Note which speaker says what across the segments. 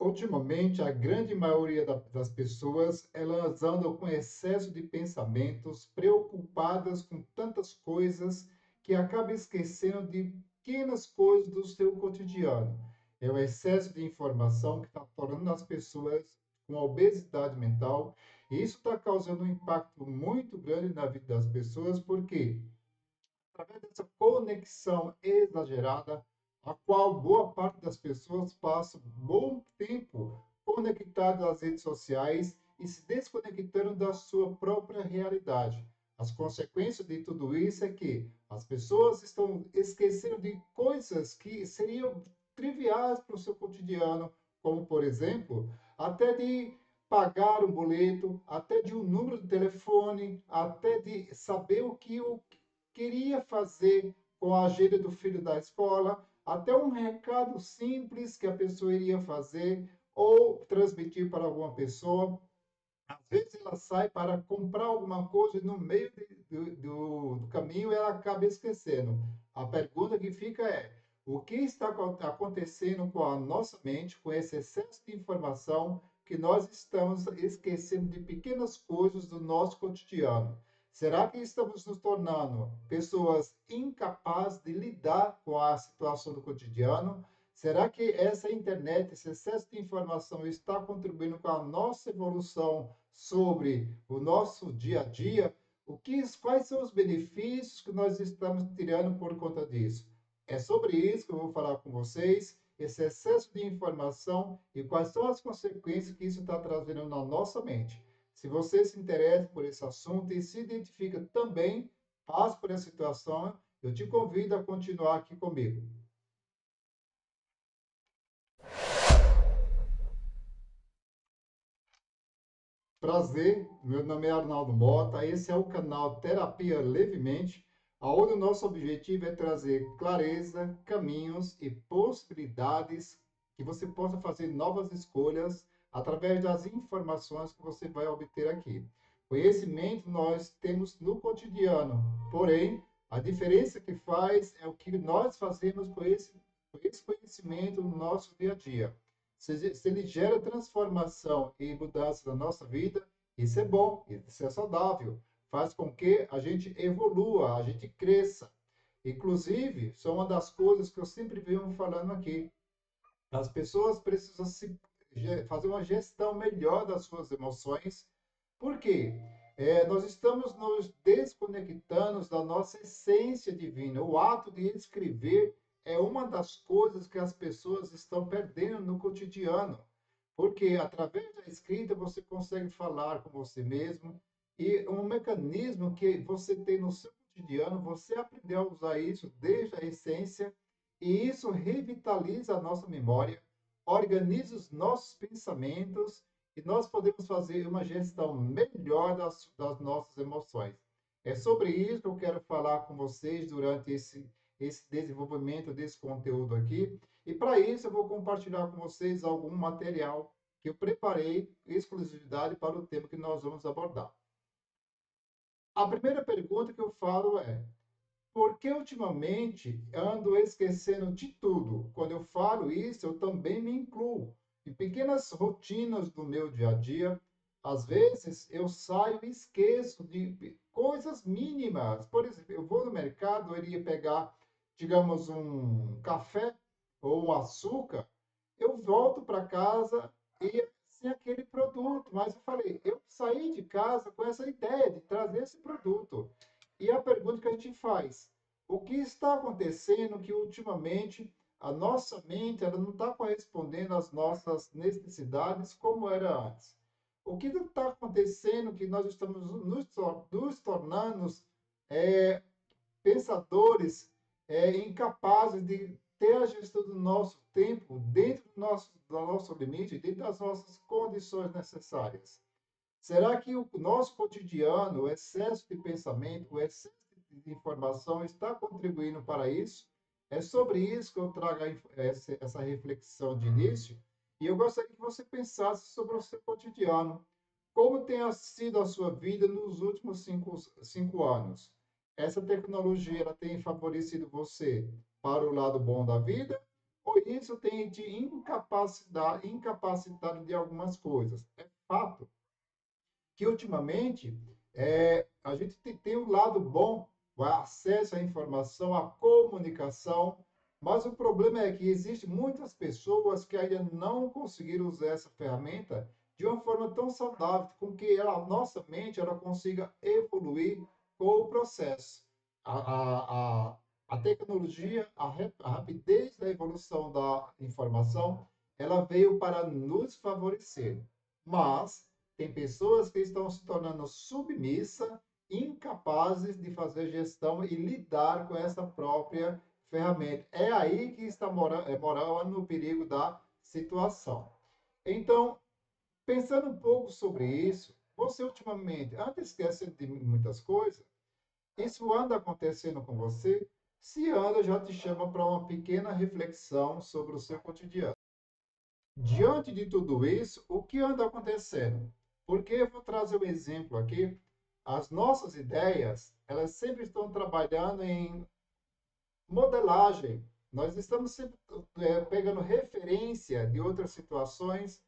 Speaker 1: Ultimamente, a grande maioria das pessoas, elas andam com excesso de pensamentos, preocupadas com tantas coisas, que acaba esquecendo de pequenas coisas do seu cotidiano. É o excesso de informação que está tornando as pessoas com obesidade mental, e isso está causando um impacto muito grande na vida das pessoas, porque através dessa conexão exagerada, a qual boa parte das pessoas passa bom tempo conectadas às redes sociais e se desconectando da sua própria realidade. As consequências de tudo isso é que as pessoas estão esquecendo de coisas que seriam triviais para o seu cotidiano, como, por exemplo, até de pagar um boleto, até de um número de telefone, até de saber o que o queria fazer com a agenda do filho da escola, até um recado simples que a pessoa iria fazer ou transmitir para alguma pessoa. Às vezes ela sai para comprar alguma coisa e no meio do caminho ela acaba esquecendo. A pergunta que fica é: o que está acontecendo com a nossa mente, com esse excesso de informação que nós estamos esquecendo de pequenas coisas do nosso cotidiano? Será que estamos nos tornando pessoas incapazes de lidar com a situação do cotidiano? Será que essa internet, esse excesso de informação está contribuindo com a nossa evolução sobre o nosso dia a dia? Quais são os benefícios que nós estamos tirando por conta disso? É sobre isso que eu vou falar com vocês, esse excesso de informação e quais são as consequências que isso está trazendo na nossa mente. Se você se interessa por esse assunto e se identifica também, passa por essa situação, eu te convido a continuar aqui comigo. Prazer, meu nome é Arnaldo Mota, esse é o canal Terapia Levemente, onde o nosso objetivo é trazer clareza, caminhos e possibilidades que você possa fazer novas escolhas através das informações que você vai obter aqui. Conhecimento nós temos no cotidiano, porém, a diferença que faz é o que nós fazemos com esse conhecimento no nosso dia a dia. Se ele gera transformação e mudança na nossa vida, isso é bom, isso é saudável, faz com que a gente evolua, a gente cresça. Inclusive, isso é uma das coisas que eu sempre venho falando aqui. As pessoas precisam fazer uma gestão melhor das suas emoções, porque nós estamos nos desconectando da nossa essência divina. O ato de escrever é uma das coisas que as pessoas estão perdendo no cotidiano, porque através da escrita você consegue falar com você mesmo e um mecanismo que você tem no seu cotidiano, você aprendeu a usar isso desde a essência e isso revitaliza a nossa memória, organiza os nossos pensamentos e nós podemos fazer uma gestão melhor das nossas emoções. É sobre isso que eu quero falar com vocês durante esse desenvolvimento desse conteúdo aqui. E para isso eu vou compartilhar com vocês algum material que eu preparei exclusividade para o tema que nós vamos abordar. A primeira pergunta que eu falo é: por que ultimamente ando esquecendo de tudo? Quando eu falo isso, eu também me incluo em pequenas rotinas do meu dia a dia. Às vezes eu saio e esqueço de coisas mínimas. Por exemplo, eu vou no mercado, eu iria pegar, digamos, um café ou um açúcar, eu volto para casa e sem aquele produto. Mas eu falei, eu saí de casa com essa ideia de trazer esse produto. E a pergunta que a gente faz: o que está acontecendo que ultimamente a nossa mente ela não está correspondendo às nossas necessidades como era antes? O que está acontecendo que nós estamos nos tornando é, pensadores incapazes de ter a gestão do nosso tempo dentro do nosso limite, dentro das nossas condições necessárias? Será que o nosso cotidiano, o excesso de pensamento, o excesso de informação está contribuindo para isso? É sobre isso que eu trago essa reflexão de início. E eu gostaria que você pensasse sobre o seu cotidiano. Como tem sido a sua vida nos últimos cinco anos? Essa tecnologia ela tem favorecido você para o lado bom da vida ou isso tem te incapacitado de algumas coisas. É fato que ultimamente a gente tem um lado bom, o acesso à informação, à comunicação, mas o problema é que existem muitas pessoas que ainda não conseguiram usar essa ferramenta de uma forma tão saudável, com que a nossa mente ela consiga evoluir com o processo. A, a, a, a tecnologia, a rapidez da evolução da informação, ela veio para nos favorecer, mas tem pessoas que estão se tornando submissa, incapazes de fazer gestão e lidar com essa própria ferramenta. É aí que está morando o perigo da situação. Então, pensando um pouco sobre isso, você ultimamente anda esquecendo de muitas coisas? Isso anda acontecendo com você? Se anda, já te chama para uma pequena reflexão sobre o seu cotidiano. Diante de tudo isso, o que anda acontecendo? Porque eu vou trazer um exemplo aqui. As nossas ideias, elas sempre estão trabalhando em modelagem. Nós estamos sempre pegando referência de outras situações,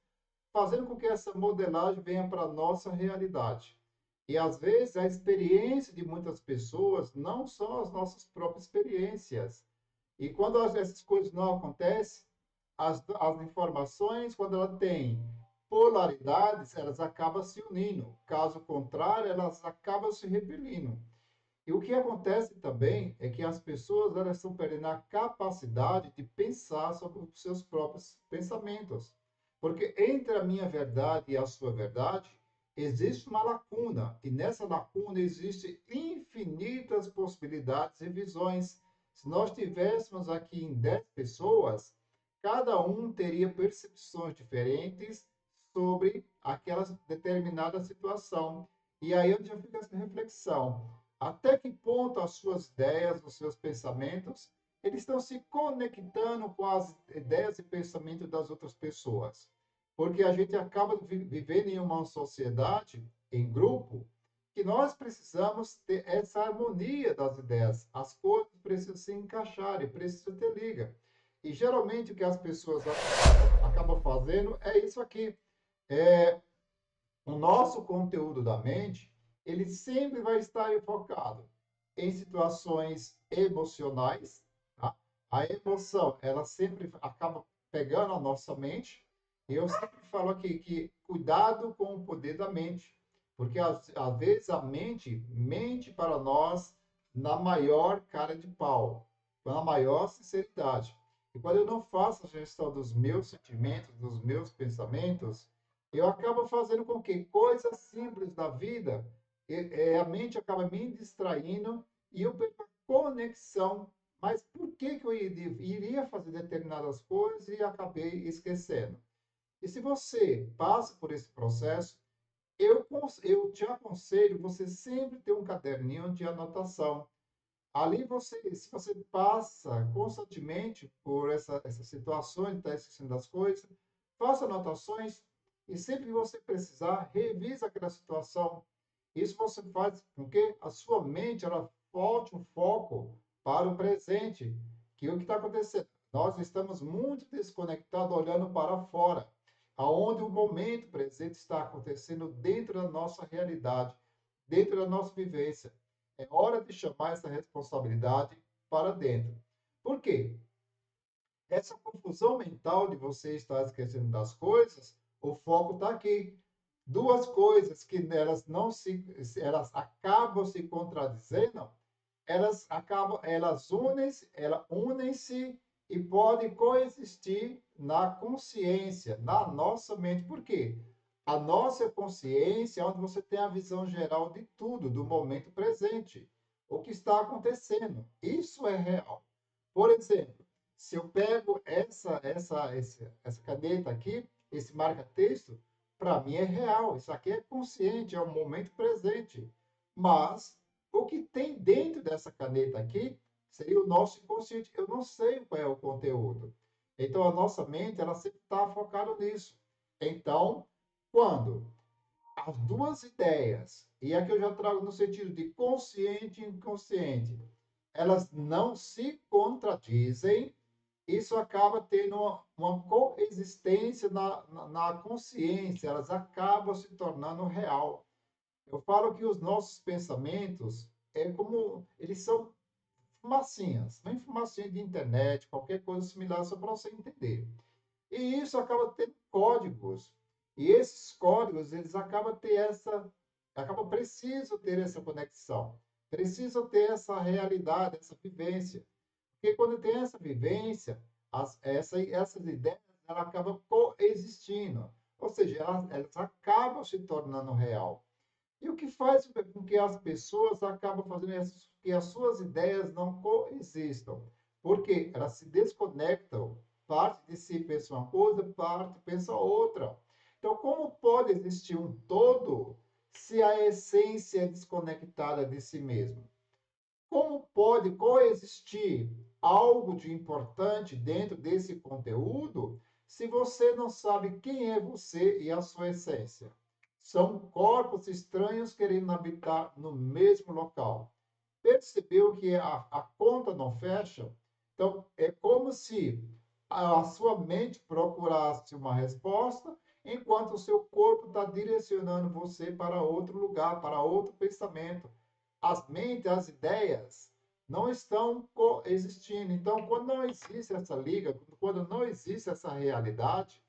Speaker 1: fazendo com que essa modelagem venha para a nossa realidade. E às vezes a experiência de muitas pessoas não são as nossas próprias experiências. E quando essas coisas não acontecem, as informações, quando ela tem polaridades, elas acabam se unindo. Caso contrário, elas acabam se repelindo. E o que acontece também é que as pessoas elas estão perdendo a capacidade de pensar sobre os seus próprios pensamentos. Porque entre a minha verdade e a sua verdade, existe uma lacuna. E nessa lacuna existem infinitas possibilidades e visões. Se nós tivéssemos aqui em 10 pessoas, cada um teria percepções diferentes sobre aquela determinada situação. E aí onde já fica essa reflexão. Até que ponto as suas ideias, os seus pensamentos, eles estão se conectando com as ideias e pensamentos das outras pessoas? Porque a gente acaba vivendo em uma sociedade, em grupo, que nós precisamos ter essa harmonia das ideias. As coisas precisam se encaixarem, precisam ter liga. E geralmente o que as pessoas acabam fazendo é isso aqui. É, o nosso conteúdo da mente, ele sempre vai estar focado em situações emocionais. Tá? A emoção, ela sempre acaba pegando a nossa mente. E eu sempre falo aqui que cuidado com o poder da mente, porque às vezes a mente mente para nós na maior cara de pau, com a maior sinceridade. E quando eu não faço a gestão dos meus sentimentos, dos meus pensamentos, eu acabo fazendo com que coisas simples da vida, a mente acaba me distraindo e eu perco a conexão. Mas por que eu iria fazer determinadas coisas e acabei esquecendo? E se você passa por esse processo, eu te aconselho você sempre ter um caderninho de anotação. Ali você, se você passa constantemente por essas situações, está esquecendo das coisas, faça anotações e sempre que você precisar, revisa aquela situação. Isso você faz com que a sua mente ela volte o foco para o presente, que é o que está acontecendo. Nós estamos muito desconectados olhando para fora, aonde o momento presente está acontecendo dentro da nossa realidade, dentro da nossa vivência. É hora de chamar essa responsabilidade para dentro. Por quê? Essa confusão mental de você estar esquecendo das coisas, o foco está aqui. Duas coisas que elas acabam se contradizendo, elas unem-se e podem coexistir na consciência, na nossa mente. Por quê? A nossa consciência é onde você tem a visão geral de tudo, do momento presente, o que está acontecendo. Isso é real. Por exemplo, se eu pego essa caneta aqui, esse marca-texto, para mim é real. Isso aqui é consciente, é o momento presente. Mas o que tem dentro dessa caneta aqui seria o nosso inconsciente. Eu não sei qual é o conteúdo. Então, a nossa mente, ela sempre está focada nisso. Então, quando as duas ideias, e aqui eu já trago no sentido de consciente e inconsciente, elas não se contradizem, isso acaba tendo uma coexistência na consciência, elas acabam se tornando real. Eu falo que os nossos pensamentos é como eles são fumacinhas, nem fumacinha de internet, qualquer coisa similar, só para você entender. E isso acaba tendo códigos. E esses códigos, eles acabam ter essa, acaba preciso ter essa conexão, preciso ter essa realidade, essa vivência. Porque quando tem essa vivência, essas ideias elas acabam coexistindo. Ou seja, elas acabam se tornando real. E o que faz com que as pessoas acabam fazendo isso, que as suas ideias não coexistam? Porque elas se desconectam, parte de si pensa uma coisa, parte pensa outra. Então, como pode existir um todo se a essência é desconectada de si mesmo? Como pode coexistir algo de importante dentro desse conteúdo se você não sabe quem é você e a sua essência? São corpos estranhos querendo habitar no mesmo local. Percebeu que a conta não fecha? Então, é como se a sua mente procurasse uma resposta, enquanto o seu corpo está direcionando você para outro lugar, para outro pensamento. As mentes, as ideias não estão coexistindo. Então, quando não existe essa liga, quando não existe essa realidade,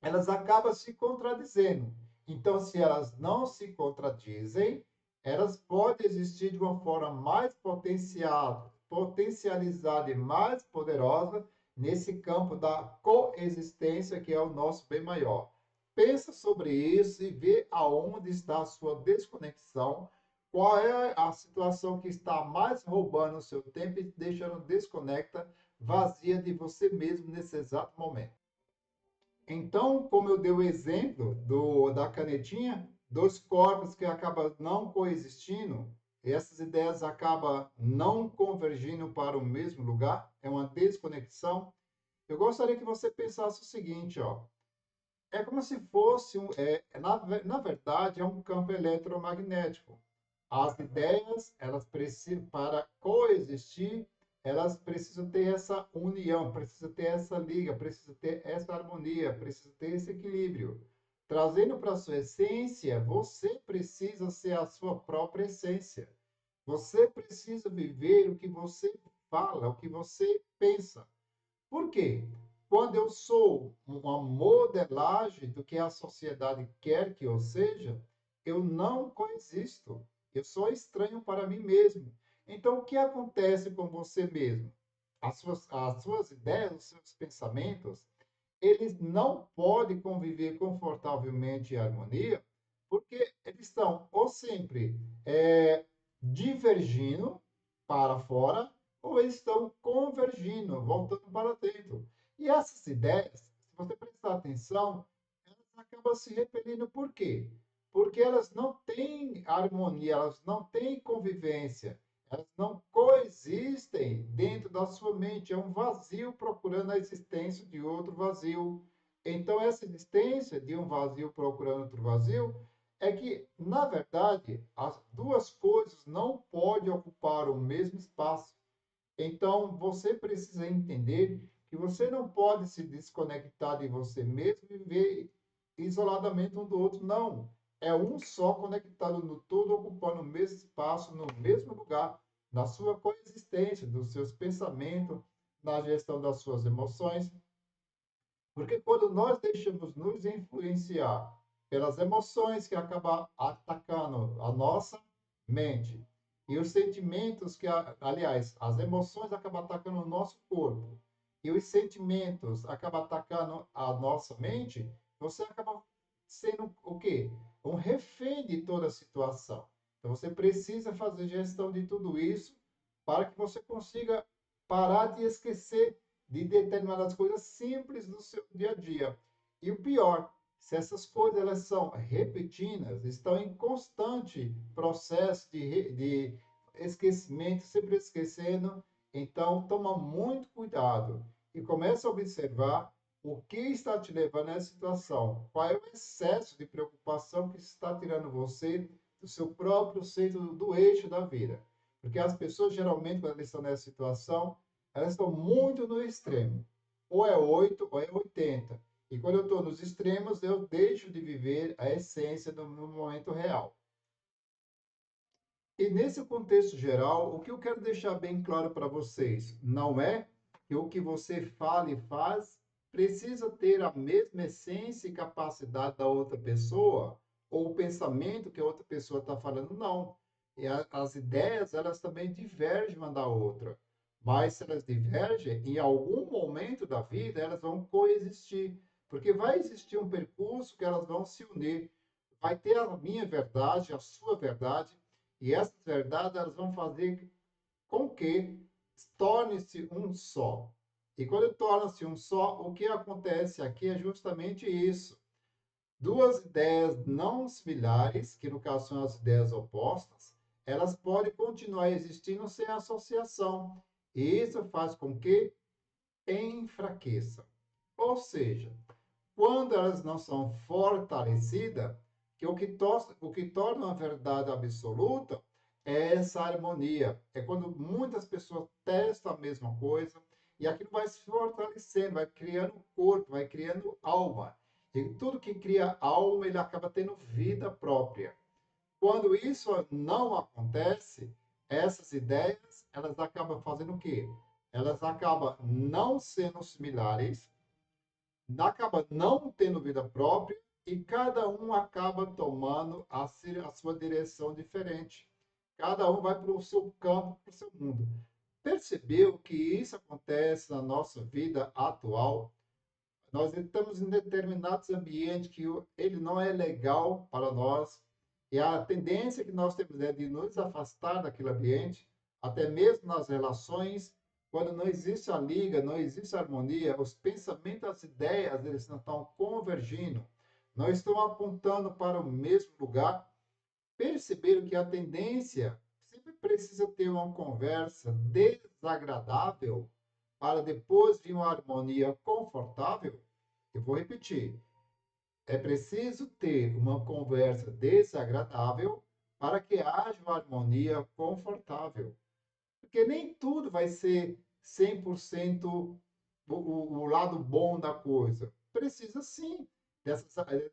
Speaker 1: elas acabam se contradizendo. Então, se elas não se contradizem, elas podem existir de uma forma mais potencializada e mais poderosa nesse campo da coexistência, que é o nosso bem maior. Pensa sobre isso e vê aonde está a sua desconexão, qual é a situação que está mais roubando o seu tempo e deixando desconecta, vazia de você mesmo nesse exato momento. Então, como eu dei o exemplo da canetinha, dos corpos que acabam não coexistindo, essas ideias acabam não convergindo para o mesmo lugar, é uma desconexão. Eu gostaria que você pensasse o seguinte, ó, é como se fosse, na verdade, é um campo eletromagnético. As ideias, elas precisam, para coexistir, elas precisam ter essa união, precisam ter essa liga, precisam ter essa harmonia, precisam ter esse equilíbrio. Trazendo para a sua essência, você precisa ser a sua própria essência. Você precisa viver o que você fala, o que você pensa. Por quê? Quando eu sou uma modelagem do que a sociedade quer que eu seja, eu não coexisto. Eu sou estranho para mim mesmo. Então, o que acontece com você mesmo? As suas ideias, os seus pensamentos, eles não podem conviver confortavelmente em harmonia, porque eles estão ou sempre divergindo para fora, ou eles estão convergindo, voltando para dentro. E essas ideias, se você prestar atenção, elas acabam se repelindo por quê? Porque elas não têm harmonia, elas não têm convivência, elas não coexistem dentro da sua mente. É um vazio procurando a existência de outro vazio. Então, essa existência de um vazio procurando outro vazio é que, na verdade, as duas coisas não podem ocupar o mesmo espaço. Então, você precisa entender que você não pode se desconectar de você mesmo e viver isoladamente um do outro. Não. É um só conectado no todo, ocupando o mesmo espaço, no mesmo lugar, na sua coexistência, dos seus pensamentos, na gestão das suas emoções. Porque quando nós deixamos nos influenciar pelas emoções que acabam atacando a nossa mente e os sentimentos que, aliás, as emoções acabam atacando o nosso corpo e os sentimentos acabam atacando a nossa mente, você acaba sendo o quê? Um refém de toda a situação. Então você precisa fazer gestão de tudo isso para que você consiga parar de esquecer de determinadas coisas simples do seu dia a dia. E o pior, se essas coisas elas são repetidas, estão em constante processo de esquecimento, sempre esquecendo, então toma muito cuidado e começa a observar o que está te levando a essa situação, qual é o excesso de preocupação que está tirando você do seu próprio centro do eixo da vida. Porque as pessoas geralmente quando elas estão nessa situação, elas estão muito no extremo. Ou é 8 ou é 80. E quando eu estou nos extremos, eu deixo de viver a essência do meu momento real. E nesse contexto geral, o que eu quero deixar bem claro para vocês não é que o que você fala e faz precisa ter a mesma essência e capacidade da outra pessoa, ou o pensamento que a outra pessoa está falando, não. E as ideias, elas também divergem uma da outra. Mas se elas divergem, em algum momento da vida, elas vão coexistir. Porque vai existir um percurso que elas vão se unir. Vai ter a minha verdade, a sua verdade, e essas verdades elas vão fazer com que torne-se um só. E quando torna-se um só, o que acontece aqui é justamente isso. Duas ideias não similares, que no caso são as ideias opostas, elas podem continuar existindo sem associação. E isso faz com que enfraqueça. Ou seja, quando elas não são fortalecidas, que o que torna a verdade absoluta é essa harmonia. É quando muitas pessoas testam a mesma coisa e aquilo vai se fortalecendo, vai criando corpo, vai criando alma. E tudo que cria alma, ele acaba tendo vida própria. Quando isso não acontece, essas ideias, elas acabam fazendo o quê? Elas acabam não sendo similares, acaba não tendo vida própria e cada um acaba tomando a sua direção diferente. Cada um vai para o seu campo, para o seu mundo. Percebeu que isso acontece na nossa vida atual? Nós estamos em determinados ambientes que ele não é legal para nós e a tendência que nós temos é de nos afastar daquele ambiente, até mesmo nas relações, quando não existe a liga, não existe a harmonia, os pensamentos, as ideias, eles não estão convergindo, não estão apontando para o mesmo lugar. Perceberam que a tendência sempre precisa ter uma conversa desagradável para depois vir uma harmonia confortável? Eu vou repetir. É preciso ter uma conversa desagradável para que haja uma harmonia confortável. Porque nem tudo vai ser 100% o lado bom da coisa. Precisa sim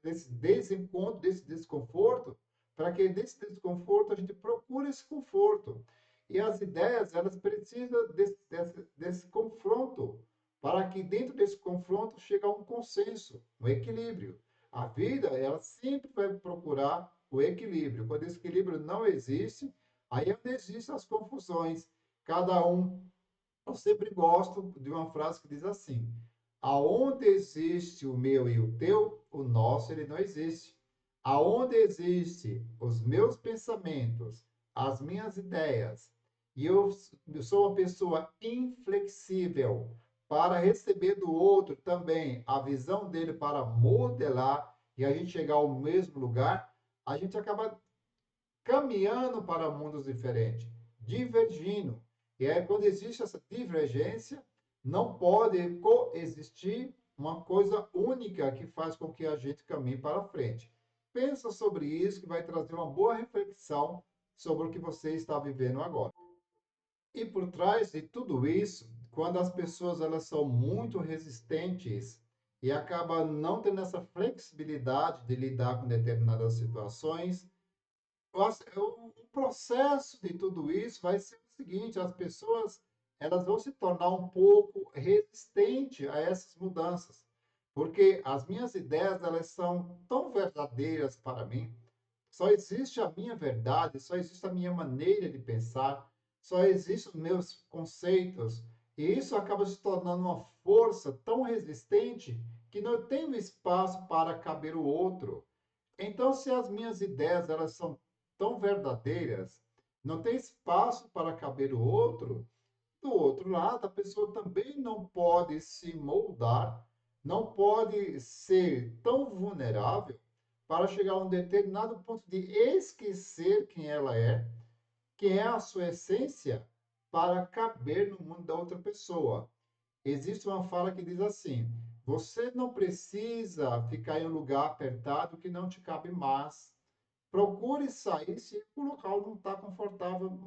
Speaker 1: desse desencontro, desse desconforto, para que desse desconforto a gente procure esse conforto. E as ideias, elas precisam desse confronto, para que dentro desse confronto chegue a um consenso, um equilíbrio. A vida, ela sempre vai procurar o equilíbrio. Quando esse equilíbrio não existe, aí é onde existem as confusões. Cada um. Eu sempre gosto de uma frase que diz assim: aonde existe o meu e o teu, o nosso ele não existe. Aonde existe os meus pensamentos, as minhas ideias, e eu sou uma pessoa inflexível para receber do outro também a visão dele para modelar e a gente chegar ao mesmo lugar, a gente acaba caminhando para mundos diferentes, divergindo. E aí, quando existe essa divergência, não pode coexistir uma coisa única que faz com que a gente caminhe para frente. Pensa sobre isso, que vai trazer uma boa reflexão sobre o que você está vivendo agora. E por trás de tudo isso, quando as pessoas elas são muito resistentes e acabam não tendo essa flexibilidade de lidar com determinadas situações, o processo de tudo isso vai ser o seguinte: as pessoas elas vão se tornar um pouco resistentes a essas mudanças, porque as minhas ideias elas são tão verdadeiras para mim, só existe a minha verdade, só existe a minha maneira de pensar, só existem os meus conceitos, e isso acaba se tornando uma força tão resistente que não tem espaço para caber o outro. Então, se as minhas ideias elas são tão verdadeiras, não tem espaço para caber o outro, do outro lado, a pessoa também não pode se moldar, não pode ser tão vulnerável para chegar a um determinado ponto de esquecer quem é a sua essência, para caber no mundo da outra pessoa. Existe uma fala que diz assim: você não precisa ficar em um lugar apertado que não te cabe mais. Procure sair se o local não está confortável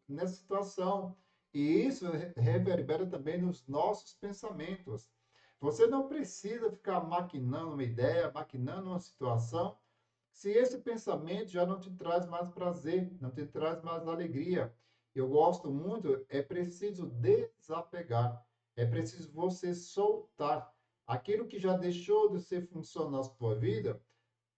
Speaker 1: nessa situação. E isso reverbera também nos nossos pensamentos. Você não precisa ficar maquinando uma ideia, maquinando uma situação, se esse pensamento já não te traz mais prazer, não te traz mais alegria. Eu gosto muito, é preciso desapegar, é preciso você soltar aquilo que já deixou de ser função na sua vida,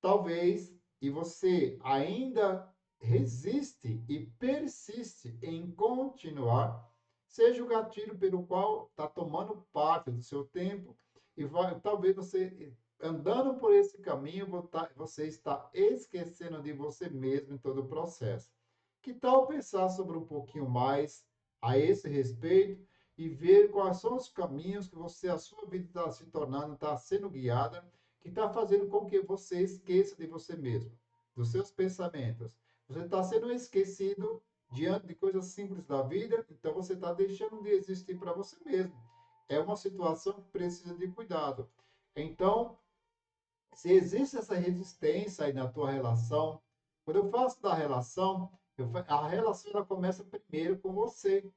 Speaker 1: talvez, e você ainda resiste e persiste em continuar, seja o gatilho pelo qual está tomando parte do seu tempo e vai, talvez você andando por esse caminho, você está esquecendo de você mesmo em todo o processo. Que tal pensar sobre um pouquinho mais a esse respeito e ver quais são os caminhos que você, a sua vida está se tornando, está sendo guiada, que está fazendo com que você esqueça de você mesmo, dos seus pensamentos. Você está sendo esquecido diante de coisas simples da vida, então você está deixando de existir para você mesmo. É uma situação que precisa de cuidado. Então, se existe essa resistência aí na tua relação, quando eu faço da relação, a relação ela começa primeiro com você,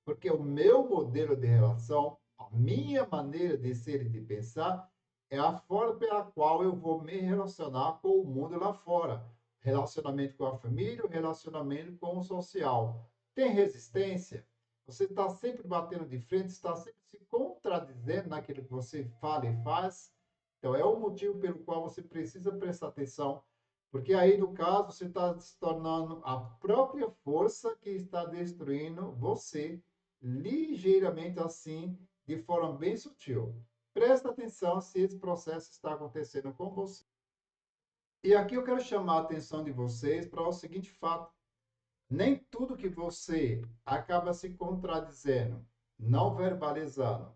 Speaker 1: porque o meu modelo de relação, a minha maneira de ser e de pensar, é a forma pela qual eu vou me relacionar com o mundo lá fora. Relacionamento com a família, relacionamento com o social. Tem resistência? Você está sempre batendo de frente, está sempre se contradizendo naquilo que você fala e faz. Então, é o motivo pelo qual você precisa prestar atenção, porque aí, no caso, você está se tornando a própria força que está destruindo você, ligeiramente assim, de forma bem sutil. Presta atenção se esse processo está acontecendo com você. E aqui eu quero chamar a atenção de vocês para o seguinte fato: nem tudo que você acaba se contradizendo, não verbalizando,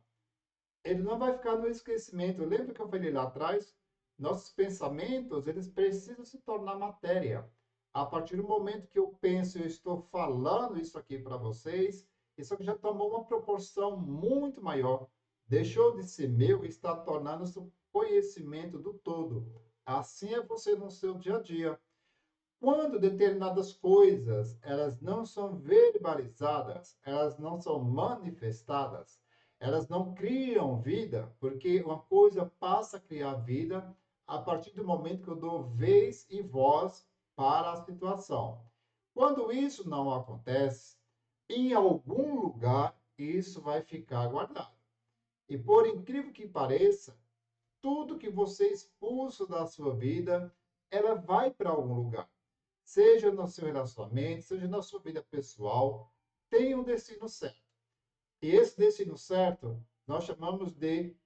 Speaker 1: ele não vai ficar no esquecimento. Lembra que eu falei lá atrás? Nossos pensamentos, eles precisam se tornar matéria. A partir do momento que eu penso, eu estou falando isso aqui para vocês, isso aqui já tomou uma proporção muito maior. Deixou de ser meu e está tornando-se o conhecimento do todo. Assim é você no seu dia a dia. Quando determinadas coisas, elas não são verbalizadas, elas não são manifestadas, elas não criam vida, porque uma coisa passa a criar vida a partir do momento que eu dou vez e voz para a situação. Quando isso não acontece, em algum lugar isso vai ficar guardado. E por incrível que pareça, tudo que você expulsa da sua vida, ela vai para algum lugar, seja no seu relacionamento, seja na sua vida pessoal, tem um destino certo. E esse destino certo nós chamamos de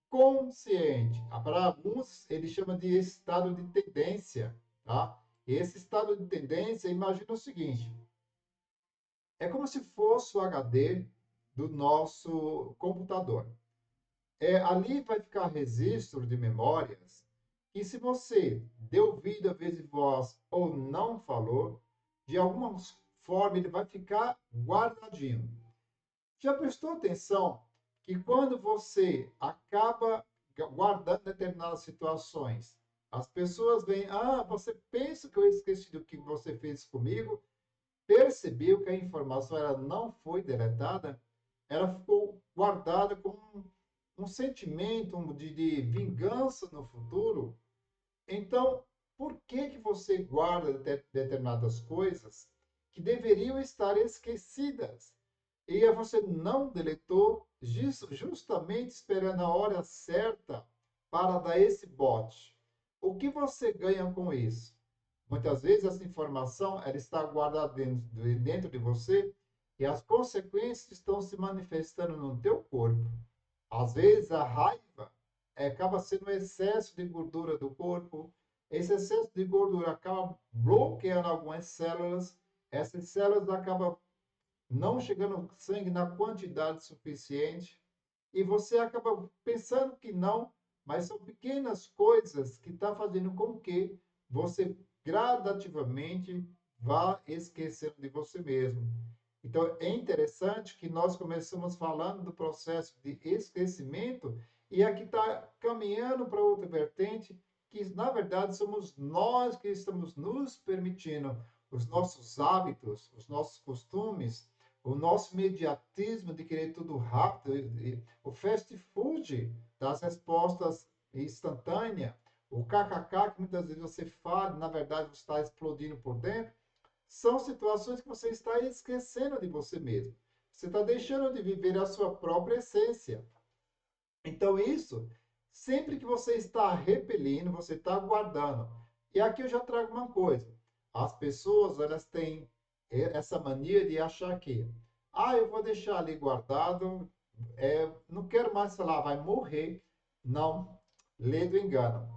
Speaker 1: consciente. Para alguns, ele chama de estado de tendência, tá? E esse estado de tendência, imagina o seguinte: é como se fosse o HD do nosso computador. Ali vai ficar registro de memórias que, se você deu vida, vez e voz ou não falou, de alguma forma ele vai ficar guardadinho. Já prestou atenção que quando você acaba guardando determinadas situações, as pessoas veem, você pensa que eu esqueci do que você fez comigo, percebeu que a informação ela não foi deletada, ela ficou guardada com um sentimento de vingança no futuro. Então, por que você guarda determinadas coisas que deveriam estar esquecidas? E você não deletou justamente esperando a hora certa para dar esse bote. O que você ganha com isso? Muitas vezes essa informação ela está guardada dentro de você e as consequências estão se manifestando no teu corpo. Às vezes a raiva acaba sendo um excesso de gordura do corpo. Esse excesso de gordura acaba bloqueando algumas células. Essas células acabam não chegando sangue na quantidade suficiente. E você acaba pensando que não, mas são pequenas coisas que estão fazendo com que você gradativamente vá esquecendo de você mesmo. Então, é interessante que nós começamos falando do processo de esquecimento e aqui está caminhando para outra vertente, que na verdade somos nós que estamos nos permitindo os nossos hábitos, os nossos costumes, o nosso imediatismo de querer tudo rápido, o fast food das respostas instantâneas, o kkk que muitas vezes você fala, na verdade você está explodindo por dentro, são situações que você está esquecendo de você mesmo. Você está deixando de viver a sua própria essência. Então, isso, sempre que você está repelindo, você está guardando. E aqui eu já trago uma coisa. As pessoas, elas têm essa mania de achar que, eu vou deixar ali guardado, não quero mais, sei lá, vai morrer. Não, lê do engano.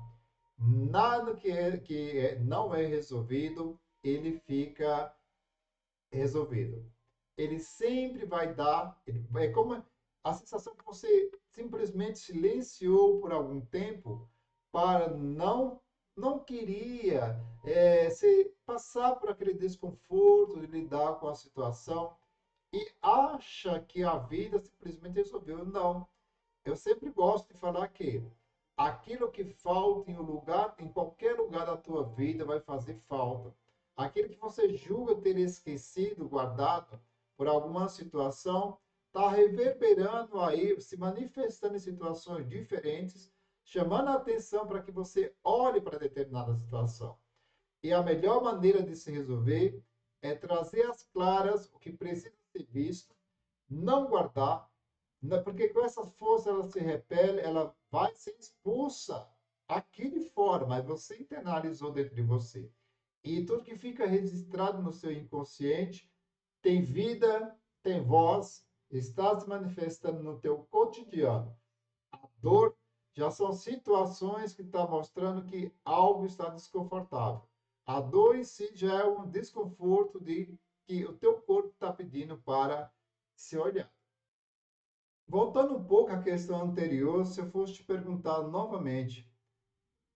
Speaker 1: Nada não é resolvido, ele fica resolvido. Ele sempre vai dar. É como a sensação que você simplesmente silenciou por algum tempo para não queria se passar por aquele desconforto de lidar com a situação e acha que a vida simplesmente resolveu. Não. Eu sempre gosto de falar que aquilo que falta em um lugar, em qualquer lugar da tua vida, vai fazer falta. Aquilo que você julga ter esquecido, guardado por alguma situação, está reverberando aí, se manifestando em situações diferentes, chamando a atenção para que você olhe para determinada situação. E a melhor maneira de se resolver é trazer às claras o que precisa ser visto, não guardar, porque com essa força ela se repele, ela vai ser expulsa aqui de fora, mas você internalizou dentro de você. E tudo que fica registrado no seu inconsciente tem vida, tem voz, está se manifestando no teu cotidiano. A dor já são situações que estão mostrando que algo está desconfortável. A dor em si já é um desconforto de que o teu corpo está pedindo para se olhar. Voltando um pouco à questão anterior, se eu fosse te perguntar novamente,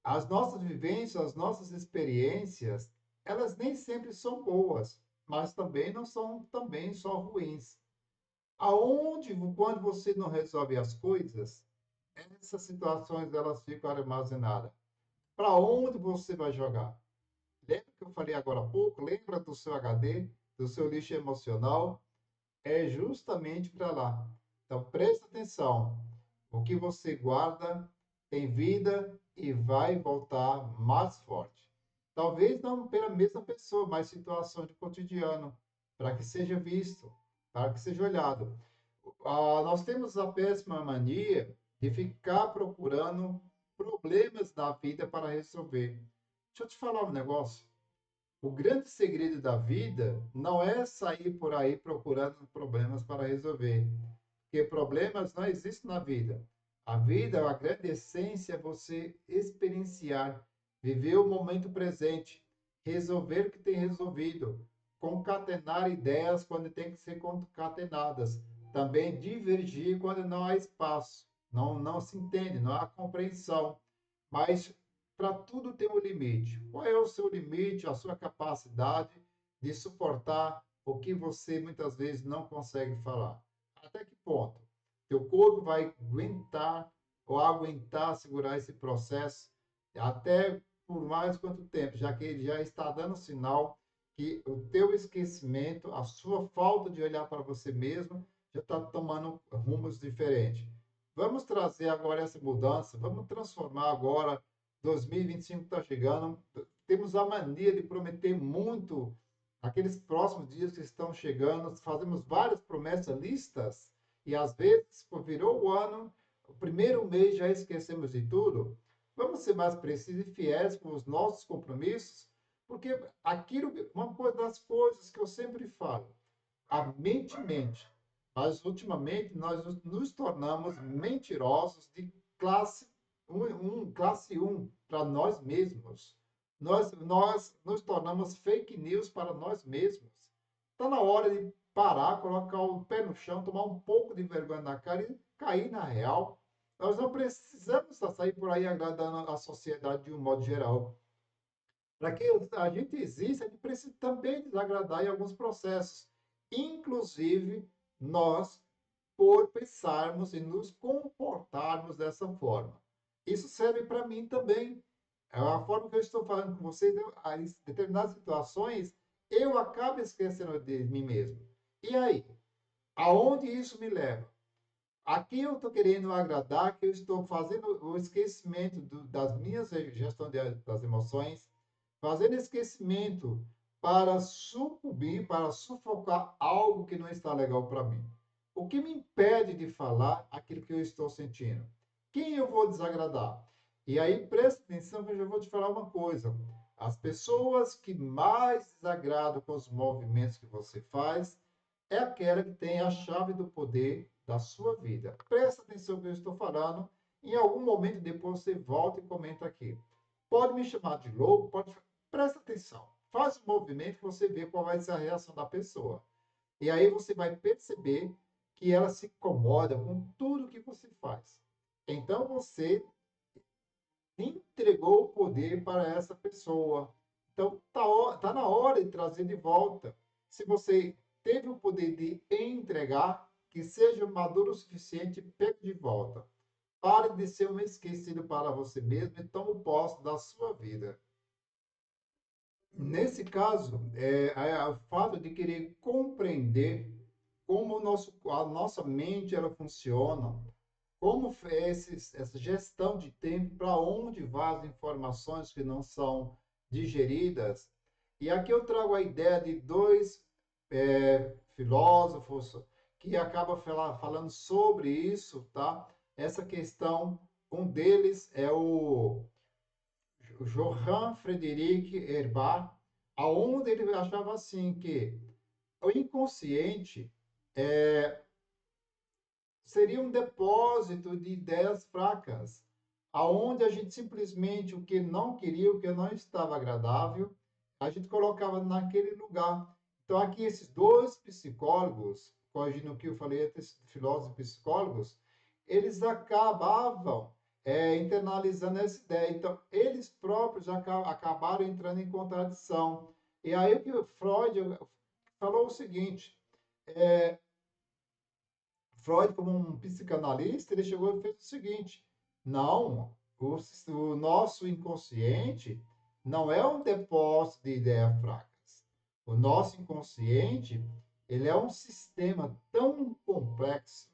Speaker 1: as nossas vivências, as nossas experiências, elas nem sempre são boas, mas também não são também só ruins. Aonde, quando você não resolve as coisas, essas situações elas ficam armazenadas. Para onde você vai jogar? Lembra que eu falei agora há pouco? Lembra do seu HD, do seu lixo emocional? É justamente para lá. Então, presta atenção. O que você guarda tem vida e vai voltar mais forte. Talvez não pela mesma pessoa, mas situação de cotidiano, para que seja visto, para que seja olhado. Nós temos a péssima mania de ficar procurando problemas da vida para resolver. Deixa eu te falar um negócio. O grande segredo da vida não é sair por aí procurando problemas para resolver, porque problemas não existem na vida. A vida, a grande essência é você experienciar, viver o momento presente, resolver o que tem resolvido, concatenar ideias quando tem que ser concatenadas, também divergir quando não há espaço, não se entende, não há compreensão. Mas para tudo tem um limite. Qual é o seu limite, a sua capacidade de suportar o que você muitas vezes não consegue falar? Até que ponto? Teu corpo vai aguentar ou aguentar segurar esse processo até por mais quanto tempo, já que ele já está dando sinal que o teu esquecimento, a sua falta de olhar para você mesmo, já está tomando rumos diferentes. Vamos trazer agora essa mudança, vamos transformar agora 2025 está chegando, temos a mania de prometer muito aqueles próximos dias que estão chegando, fazemos várias promessas listas e às vezes, virou o ano, o primeiro mês já esquecemos de tudo. Vamos ser mais precisos e fiéis com os nossos compromissos, porque uma das coisas que eu sempre falo, a mente mente, mas ultimamente nós nos tornamos mentirosos de classe classe 1 para nós mesmos. Nós nos tornamos fake news para nós mesmos. Está na hora de parar, colocar o pé no chão, tomar um pouco de vergonha na cara e cair na real. Nós não precisamos sair por aí agradando a sociedade de um modo geral. Para que a gente exista, a gente precisa também desagradar em alguns processos. Inclusive, nós, por pensarmos e nos comportarmos dessa forma. Isso serve para mim também. É a forma que eu estou falando com vocês, em determinadas situações, eu acabo esquecendo de mim mesmo. E aí? Aonde isso me leva? Aqui eu estou querendo agradar, que eu estou fazendo o esquecimento das minhas gestão das emoções, fazendo esquecimento para sucumbir, para sufocar algo que não está legal para mim. O que me impede de falar aquilo que eu estou sentindo? Quem eu vou desagradar? E aí presta atenção que eu já vou te falar uma coisa. As pessoas que mais desagradam com os movimentos que você faz é aquela que tem a chave do poder da sua vida. Presta atenção no que eu estou falando. Em algum momento depois você volta e comenta aqui. Pode me chamar de louco, pode. Presta atenção. Faz o movimento que você vê qual vai ser a reação da pessoa. E aí você vai perceber que ela se incomoda com tudo que você faz. Então você entregou o poder para essa pessoa. Então tá na hora de trazer de volta. Se você teve o poder de entregar, que seja maduro o suficiente, pegue de volta. Pare de ser um esquecido para você mesmo e tome posse da sua vida. Nesse caso, o fato de querer compreender como a nossa mente ela funciona, como é essa gestão de tempo, para onde vão as informações que não são digeridas. E aqui eu trago a ideia de dois filósofos que acabam falando sobre isso, tá? Essa questão, um deles é o Johann Friedrich Herbart, aonde ele achava assim que o inconsciente seria um depósito de ideias fracas, aonde a gente simplesmente o que não queria, o que não estava agradável, a gente colocava naquele lugar. Então aqui esses dois psicólogos, corrigindo o que eu falei, esses filósofos psicólogos, eles acabavam internalizando essa ideia. Então eles próprios acabaram entrando em contradição. E aí o que o Freud falou o seguinte, Freud, como um psicanalista, ele chegou e fez o seguinte: não, o nosso inconsciente não é um depósito de ideias fracas. O nosso inconsciente, ele é um sistema tão complexo,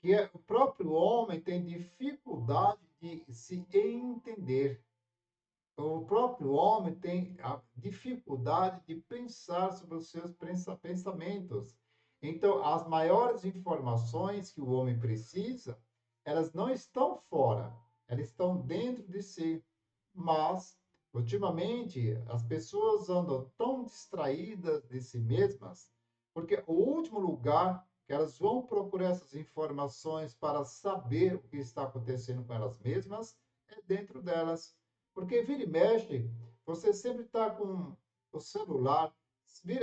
Speaker 1: que o próprio homem tem dificuldade de se entender. O próprio homem tem a dificuldade de pensar sobre os seus pensamentos. Então, as maiores informações que o homem precisa, elas não estão fora, elas estão dentro de si. Mas, ultimamente, as pessoas andam tão distraídas de si mesmas, porque o último lugar que elas vão procurar essas informações para saber o que está acontecendo com elas mesmas é dentro delas. Porque vira e mexe, você sempre está com o celular,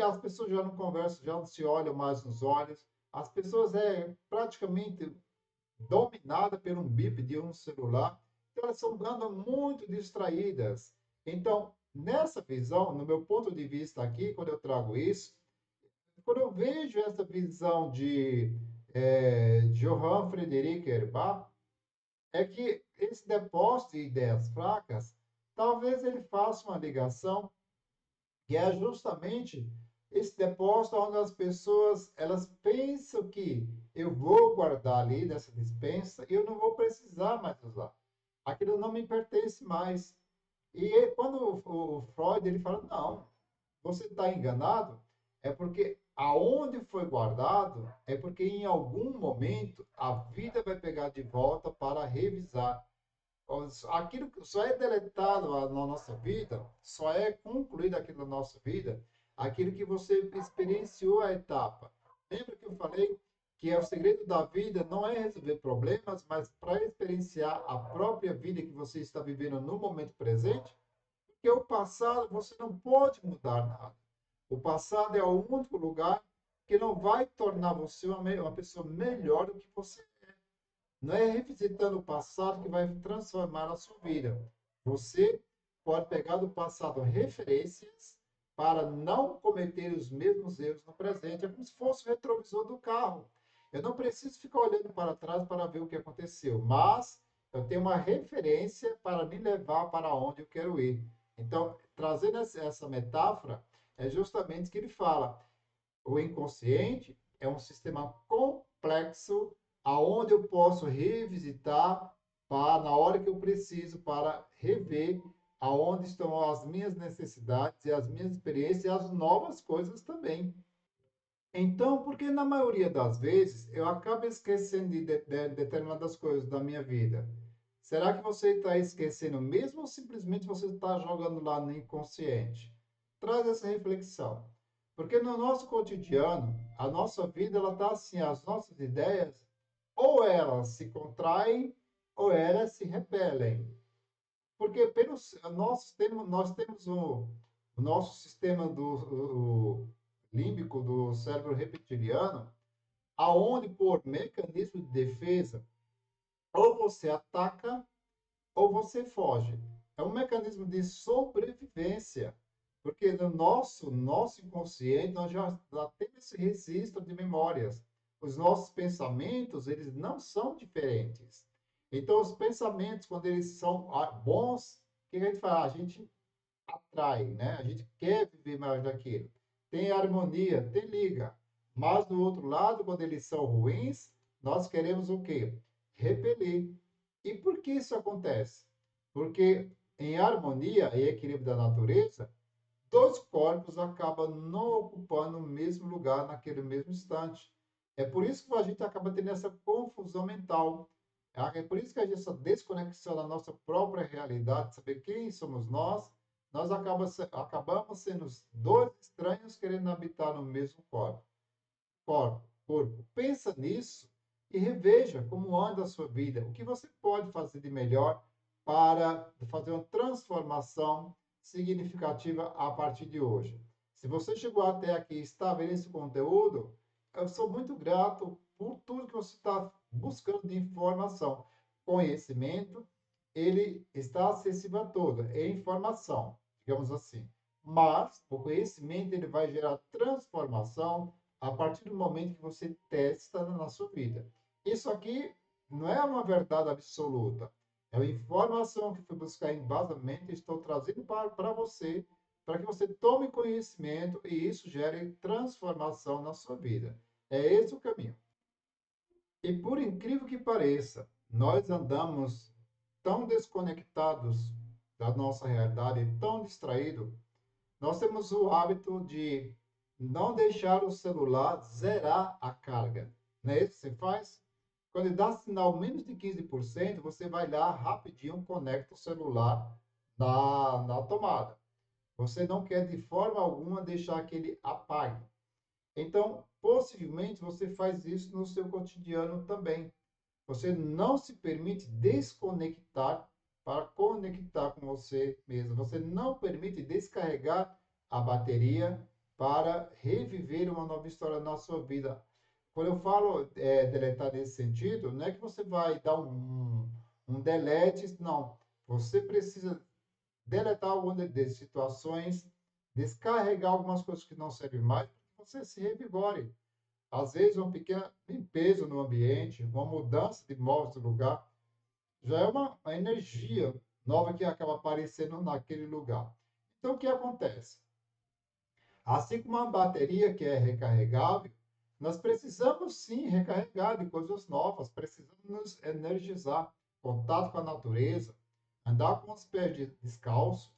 Speaker 1: as pessoas já não conversam, já não se olham mais nos olhos, as pessoas praticamente dominadas por um bip de um celular, então elas andam muito distraídas. Então, nessa visão, no meu ponto de vista aqui, quando eu trago isso, quando eu vejo essa visão de Johann Friedrich Herbart, é que esse depósito de ideias fracas, talvez ele faça uma ligação que é justamente esse depósito onde as pessoas elas pensam que eu vou guardar ali nessa dispensa e eu não vou precisar mais usar. Aquilo não me pertence mais. E quando o Freud ele fala, não, você está enganado, é porque aonde foi guardado, é porque em algum momento a vida vai pegar de volta para revisar. Aquilo que só é deletado na nossa vida, só é concluído aquilo na nossa vida, aquilo que você experienciou a etapa. Lembra que eu falei que o segredo da vida não é resolver problemas, mas para experienciar a própria vida que você está vivendo no momento presente? Porque o passado você não pode mudar nada. O passado é o único lugar que não vai tornar você uma pessoa melhor do que você. Não é revisitando o passado que vai transformar a sua vida. Você pode pegar do passado referências para não cometer os mesmos erros no presente. É como se fosse o retrovisor do carro. Eu não preciso ficar olhando para trás para ver o que aconteceu, mas eu tenho uma referência para me levar para onde eu quero ir. Então, trazendo essa metáfora, é justamente o que ele fala. O inconsciente é um sistema complexo aonde eu posso revisitar para na hora que eu preciso para rever aonde estão as minhas necessidades e as minhas experiências e as novas coisas também. Então, porque na maioria das vezes eu acabo esquecendo de determinadas coisas da minha vida? Será que você está esquecendo mesmo ou simplesmente você está jogando lá no inconsciente? Traz essa reflexão. Porque no nosso cotidiano, a nossa vida, ela está assim, as nossas ideias, ou elas se contraem, ou elas se repelem. Porque nós temos o nosso sistema o límbico do cérebro reptiliano, aonde por mecanismo de defesa, ou você ataca ou você foge. É um mecanismo de sobrevivência, porque no nosso inconsciente nós já temos esse registro de memórias. Os nossos pensamentos, eles não são diferentes. Então, os pensamentos, quando eles são bons, o que a gente faz? A gente atrai, né? A gente quer viver mais daquilo. Tem harmonia, tem liga. Mas do outro lado, quando eles são ruins, nós queremos o quê? Repelir. E por que isso acontece? Porque em harmonia e equilíbrio da natureza, dois corpos acabam não ocupando o mesmo lugar naquele mesmo instante. É por isso que a gente acaba tendo essa confusão mental. É por isso que a gente, essa desconexão da nossa própria realidade, saber quem somos nós acabamos sendo dois estranhos querendo habitar no mesmo corpo. Pensa nisso e reveja como anda a sua vida. O que você pode fazer de melhor para fazer uma transformação significativa a partir de hoje. Se você chegou até aqui e está vendo esse conteúdo, eu sou muito grato por tudo que você está buscando de informação. Conhecimento, ele está acessível a todos, é informação, digamos assim. Mas o conhecimento ele vai gerar transformação a partir do momento que você testa na sua vida. Isso aqui não é uma verdade absoluta. É uma informação que fui buscar embasamento e estou trazendo para você, para que você tome conhecimento e isso gere transformação na sua vida. É esse o caminho. E por incrível que pareça, nós andamos tão desconectados da nossa realidade, tão distraídos. Nós temos o hábito de não deixar o celular zerar a carga. Não é isso que você faz? Quando dá sinal menos de 15%, você vai lá rapidinho, conecta o celular na tomada. Você não quer de forma alguma deixar que ele apague. Então, possivelmente, você faz isso no seu cotidiano também. Você não se permite desconectar para conectar com você mesmo. Você não permite descarregar a bateria para reviver uma nova história na sua vida. Quando eu falo deletar nesse sentido, não é que você vai dar um delete, não. Você precisa deletar algumas situações, descarregar algumas coisas que não servem mais, para que você se revigore. Às vezes, uma pequena limpeza no ambiente, uma mudança de móveis do lugar, já é uma energia nova que acaba aparecendo naquele lugar. Então, o que acontece? Assim como a bateria que é recarregável, nós precisamos sim recarregar de coisas novas, precisamos nos energizar, contato com a natureza, andar com os pés descalços,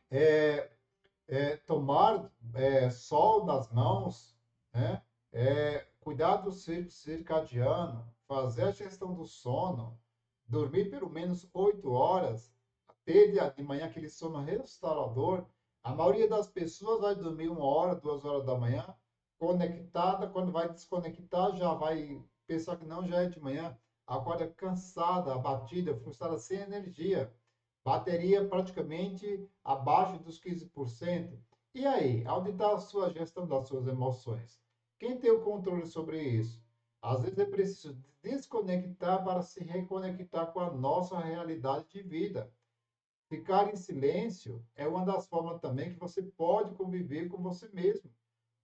Speaker 1: é, tomar sol nas mãos, né? Cuidar do ciclo circadiano, fazer a gestão do sono, dormir pelo menos 8 horas, ter de manhã aquele sono restaurador. A maioria das pessoas vai dormir 1 hora, 2 horas da manhã, conectada, quando vai desconectar, já vai pensar que não, já é de manhã, acorda cansada, abatida, frustrada, sem energia. Bateria praticamente abaixo dos 15%. E aí, onde está a sua gestão das suas emoções? Quem tem o controle sobre isso? Às vezes é preciso desconectar para se reconectar com a nossa realidade de vida. Ficar em silêncio é uma das formas também que você pode conviver com você mesmo.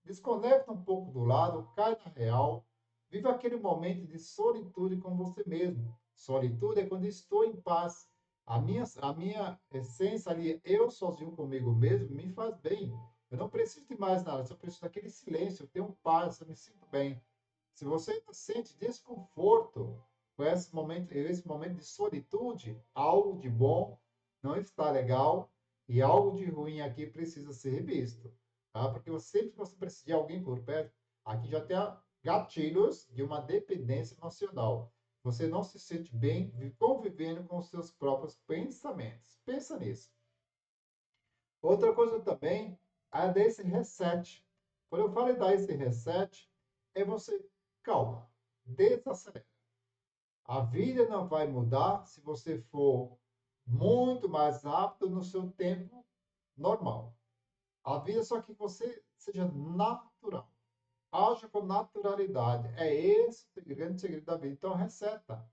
Speaker 1: Desconecta um pouco do lado, cai na real, vive aquele momento de solitude com você mesmo. Solitude é quando estou em paz. A minha essência ali, eu sozinho comigo mesmo, me faz bem. Eu não preciso de mais nada, eu só preciso daquele silêncio, eu tenho paz, eu me sinto bem. Se você sente desconforto com esse momento de solitude, algo de bom não está legal e algo de ruim aqui precisa ser revisto, tá? Porque sempre que você precisa de alguém por perto, aqui já tem gatilhos de uma dependência emocional. Você não se sente bem convivendo com os seus próprios pensamentos. Pensa nisso. Outra coisa também é desse reset. Quando eu falo dar esse reset, é você, calma, desacelera. A vida não vai mudar se você for muito mais rápido no seu tempo normal. A vida só que você seja natural. Haja com naturalidade. É esse o grande segredo da vida. Então, receta.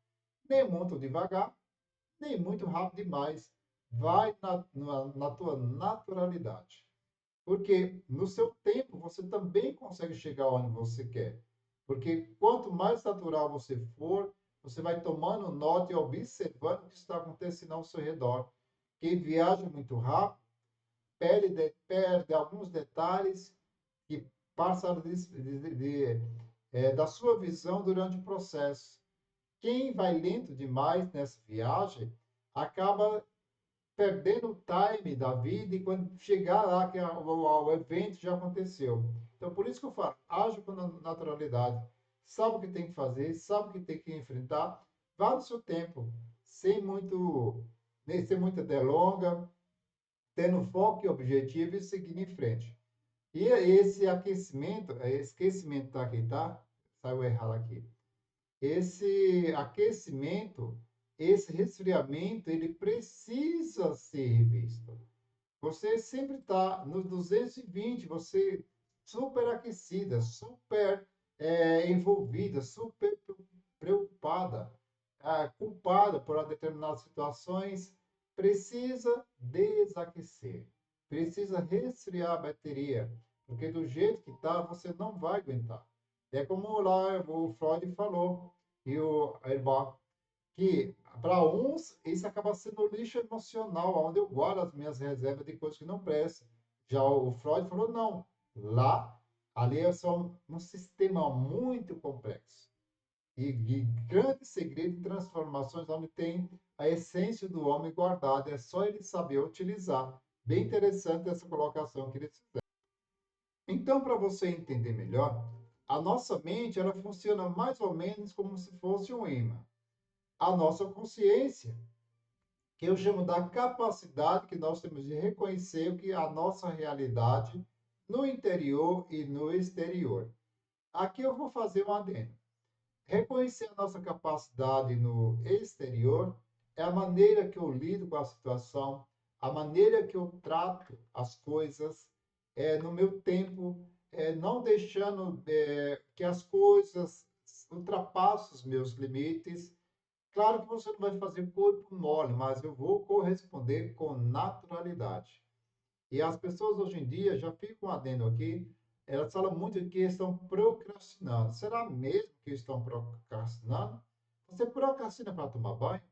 Speaker 1: Nem muito devagar, nem muito rápido demais. Vai na tua naturalidade. Porque no seu tempo você também consegue chegar onde você quer. Porque quanto mais natural você for, você vai tomando nota e observando o que está acontecendo ao seu redor. Quem viaja muito rápido perde alguns detalhes que passaram da sua visão durante o processo. Quem vai lento demais nessa viagem acaba perdendo o time da vida e quando chegar lá que o evento já aconteceu. Então, por isso que eu falo, age com naturalidade. Sabe o que tem que fazer, sabe o que tem que enfrentar, vá no seu tempo, sem muita delonga, tendo foco e objetivo e seguindo em frente. E esse esquecimento tá aqui, tá? Saiu errado aqui. Esse aquecimento, esse resfriamento, ele precisa ser revisto. Você sempre está nos 220, você super aquecida, super envolvida, super preocupada, culpada por determinadas situações, precisa desaquecer, precisa resfriar a bateria, porque do jeito que está, você não vai aguentar. É como lá o Freud falou, e o Herbach, que para uns isso acaba sendo lixo emocional, onde eu guardo as minhas reservas de coisas que não prestam. Já o Freud falou, não, ali é só um sistema muito complexo e grande segredo de transformações onde tem a essência do homem guardada, é só ele saber utilizar. Bem interessante essa colocação que eles fizeram. Então, para você entender melhor, a nossa mente ela funciona mais ou menos como se fosse um imã. A nossa consciência, que eu chamo da capacidade que nós temos de reconhecer o que é a nossa realidade no interior e no exterior. Aqui eu vou fazer um adendo. Reconhecer a nossa capacidade no exterior é a maneira que eu lido com a situação, a maneira que eu trato as coisas, no meu tempo, não deixando que as coisas ultrapassem os meus limites. Claro que você não vai fazer corpo mole, mas eu vou corresponder com naturalidade. E as pessoas hoje em dia já ficam adendo aqui, elas falam muito que estão procrastinando. Será mesmo que estão procrastinando? Você procrastina para tomar banho?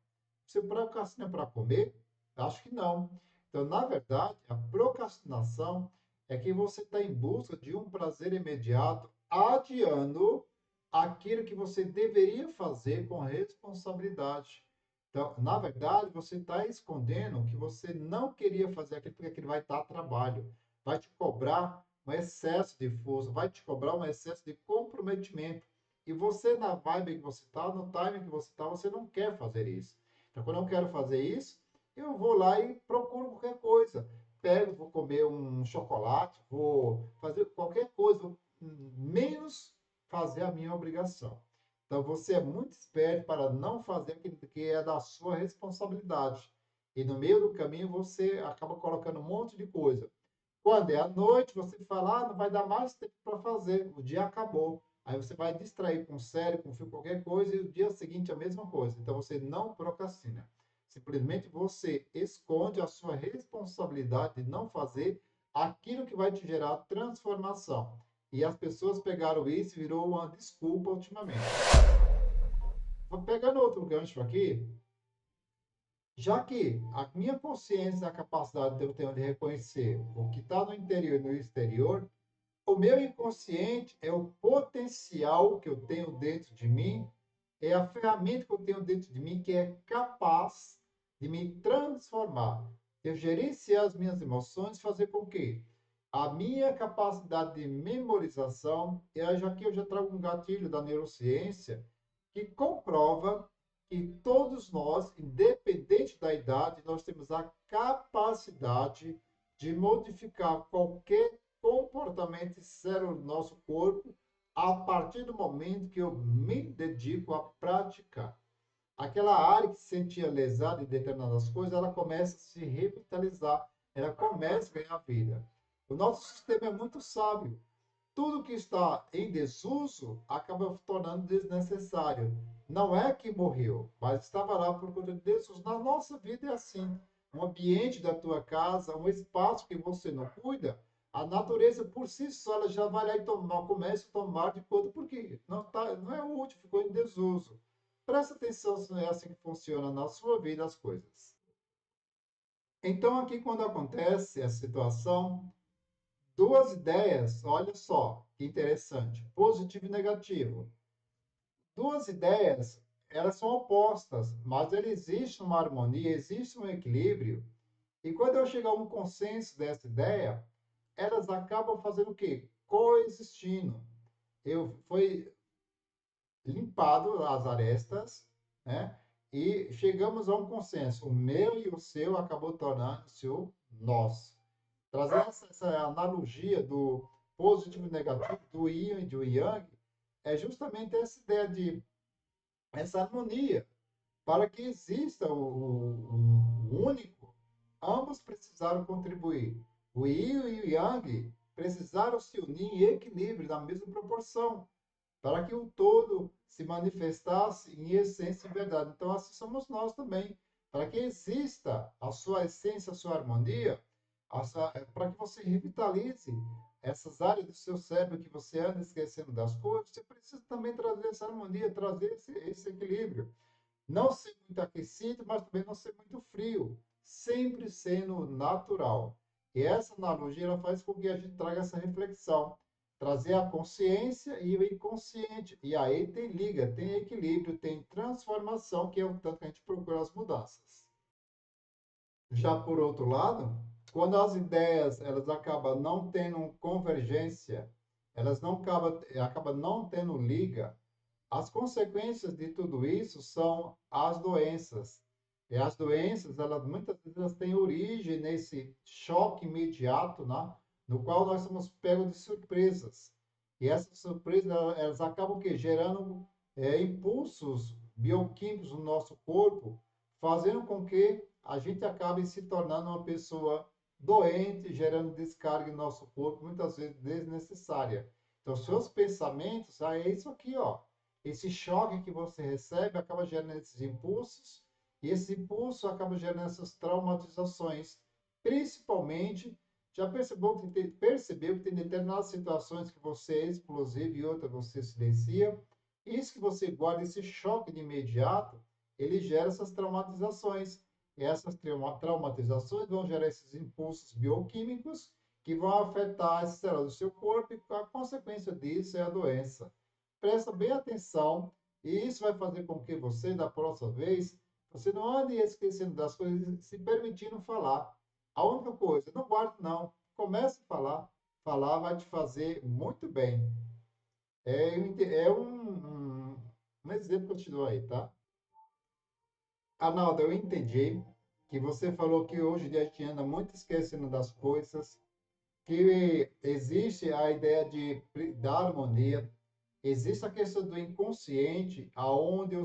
Speaker 1: Você procrastina para comer? Acho que não. Então, na verdade, a procrastinação é que você está em busca de um prazer imediato, adiando aquilo que você deveria fazer com responsabilidade. Então, na verdade, você está escondendo que você não queria fazer aquilo porque aquilo vai dar trabalho, vai te cobrar um excesso de força, vai te cobrar um excesso de comprometimento. E você, na vibe que você está, no timing que você está, você não quer fazer isso. Então, quando eu quero fazer isso, eu vou lá e procuro qualquer coisa. Pego, vou comer um chocolate, vou fazer qualquer coisa, menos fazer a minha obrigação. Então, você é muito esperto para não fazer aquilo que é da sua responsabilidade. E no meio do caminho, você acaba colocando um monte de coisa. Quando é à noite, você fala, não vai dar mais tempo para fazer, o dia acabou. Aí você vai distrair com série, com filme, qualquer coisa, e o dia seguinte a mesma coisa. Então você não procrastina. Simplesmente você esconde a sua responsabilidade de não fazer aquilo que vai te gerar transformação. E as pessoas pegaram isso e virou uma desculpa ultimamente. Vou pegando outro gancho aqui. Já que a minha consciência, a capacidade que eu tenho de reconhecer o que está no interior e no exterior, o meu inconsciente é o potencial que eu tenho dentro de mim, é a ferramenta que eu tenho dentro de mim que é capaz de me transformar. Eu gerenciar as minhas emoções, fazer com que a minha capacidade de memorização, já que eu já trago um gatilho da neurociência, que comprova que todos nós, independente da idade, nós temos a capacidade de modificar qualquer comportamento externo do nosso corpo a partir do momento que eu me dedico a praticar. Aquela área que se sentia lesada em determinadas coisas, ela começa a se revitalizar, ela começa a ganhar vida. O nosso sistema é muito sábio. Tudo que está em desuso acaba se tornando desnecessário. Não é que morreu, mas estava lá por conta de desuso. Na nossa vida é assim. Um ambiente da tua casa, um espaço que você não cuida, a natureza por si só ela já vai lá e começa a tomar de conta, porque não é útil, ficou em desuso. Presta atenção se não é assim que funciona na sua vida as coisas. Então, aqui, quando acontece a situação, duas ideias, olha só, que interessante, positivo e negativo. Duas ideias, elas são opostas, mas existe uma harmonia, existe um equilíbrio, e quando eu chegar a um consenso dessa ideia, elas acabam fazendo o quê? Coexistindo. Foi limpado as arestas, né? E chegamos a um consenso. O meu e o seu acabou tornando-se o nosso. Trazer essa analogia do positivo e negativo, do yin e do yang, é justamente essa ideia de essa harmonia. Para que exista o único, ambos precisaram contribuir. O yin e o yang precisaram se unir em equilíbrio, na mesma proporção, para que o todo se manifestasse em essência e verdade. Então, assim somos nós também. Para que exista a sua essência, a sua harmonia, para que você revitalize essas áreas do seu cérebro que você anda esquecendo das coisas, você precisa também trazer essa harmonia, trazer esse equilíbrio. Não ser muito aquecido, mas também não ser muito frio. Sempre sendo natural. E essa analogia ela faz com que a gente traga essa reflexão. Trazer a consciência e o inconsciente. E aí tem liga, tem equilíbrio, tem transformação, que é o tanto que a gente procura as mudanças. Já por outro lado, quando as ideias elas acabam não tendo convergência, elas não acabam não tendo liga, as consequências de tudo isso são as doenças. E as doenças, elas muitas vezes elas têm origem nesse choque imediato, né? No qual nós somos pegos de surpresas. E essas surpresas, elas acabam que gerando impulsos bioquímicos no nosso corpo, fazendo com que a gente acabe se tornando uma pessoa doente, gerando descarga no nosso corpo, muitas vezes desnecessária. Então, seus pensamentos, é isso aqui, ó. Esse choque que você recebe acaba gerando esses impulsos, e esse impulso acaba gerando essas traumatizações. Principalmente, já percebeu que tem determinadas situações que você é explosivo e outras você silencia. Isso que você guarda, esse choque de imediato, ele gera essas traumatizações. E essas traumatizações vão gerar esses impulsos bioquímicos que vão afetar as células do seu corpo, e a consequência disso é a doença. Presta bem atenção, e isso vai fazer com que você, da próxima vez, você não ande esquecendo das coisas, se permitindo falar. A única coisa, não guarde não, comece a falar. Falar vai te fazer muito bem. É um exemplo que eu te dou aí, tá? Arnaldo, eu entendi que você falou que hoje em dia a gente anda muito esquecendo das coisas, que existe a ideia da harmonia, existe a questão do inconsciente, aonde eu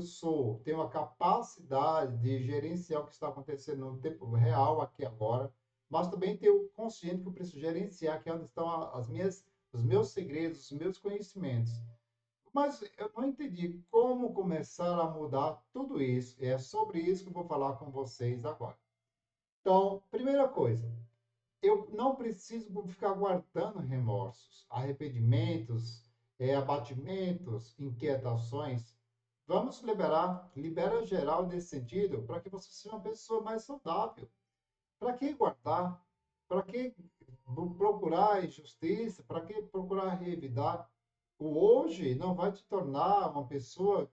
Speaker 1: tenho a capacidade de gerenciar o que está acontecendo no tempo real, aqui e agora, mas também tem o consciente que eu preciso gerenciar, que é onde estão os meus segredos, os meus conhecimentos. Mas eu não entendi como começar a mudar tudo isso. É sobre isso que eu vou falar com vocês agora. Então, primeira coisa, eu não preciso ficar guardando remorsos, arrependimentos, abatimentos, inquietações. Vamos libera geral nesse sentido, para que você seja uma pessoa mais saudável. Para que guardar? Para que procurar injustiça? Para que procurar revidar? O hoje não vai te tornar uma pessoa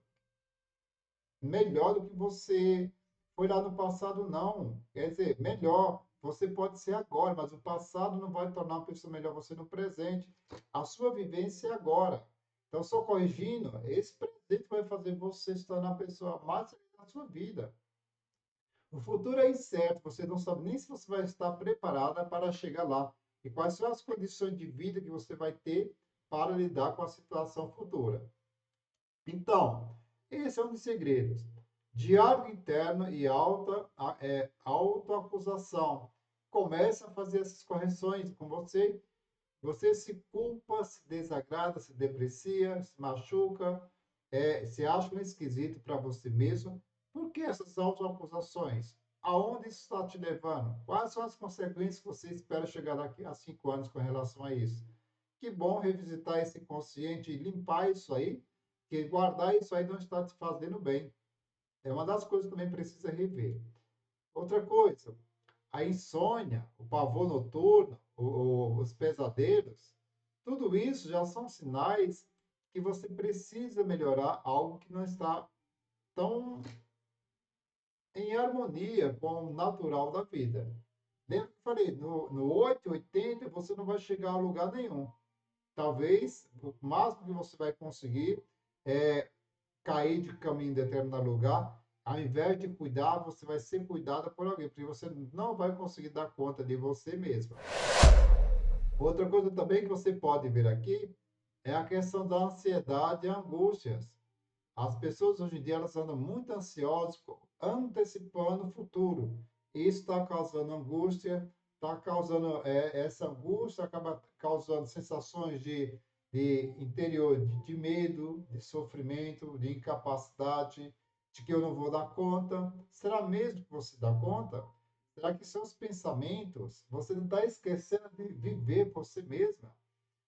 Speaker 1: melhor do que você foi lá no passado, não. Quer dizer, melhor. Você pode ser agora, mas o passado não vai tornar uma pessoa melhor você no presente. A sua vivência é agora. Então, só corrigindo, esse presente vai fazer você se tornar a pessoa mais feliz da sua vida. O futuro é incerto, você não sabe nem se você vai estar preparada para chegar lá. E quais são as condições de vida que você vai ter para lidar com a situação futura. Então, esse é um dos segredos. Diálogo interno e autoacusação. Comece a fazer essas correções com você. Você se culpa, se desagrada, se deprecia, se machuca, se acha um esquisito para você mesmo. Por que essas autoacusações? Aonde isso está te levando? Quais são as consequências que você espera chegar daqui a 5 anos com relação a isso? Que bom revisitar esse consciente e limpar isso aí, que guardar isso aí não está te fazendo bem. É uma das coisas que também precisa rever. Outra coisa, a insônia, o pavor noturno, os pesadelos, tudo isso já são sinais que você precisa melhorar algo que não está tão em harmonia com o natural da vida. Lembra que eu falei, no 880 você não vai chegar a lugar nenhum. Talvez o máximo que você vai conseguir é cair de caminho em determinado lugar. Ao invés de cuidar, você vai ser cuidada por alguém, porque você não vai conseguir dar conta de você mesma. Outra coisa também que você pode ver aqui é a questão da ansiedade e angústias. As pessoas hoje em dia elas andam muito ansiosas, antecipando o futuro. Isso está causando angústia, está causando essa angústia acaba causando sensações de interior de medo, de sofrimento, de incapacidade, de que eu não vou dar conta. Será mesmo que você dá conta? Será que seus pensamentos, você não está esquecendo de viver por si mesma?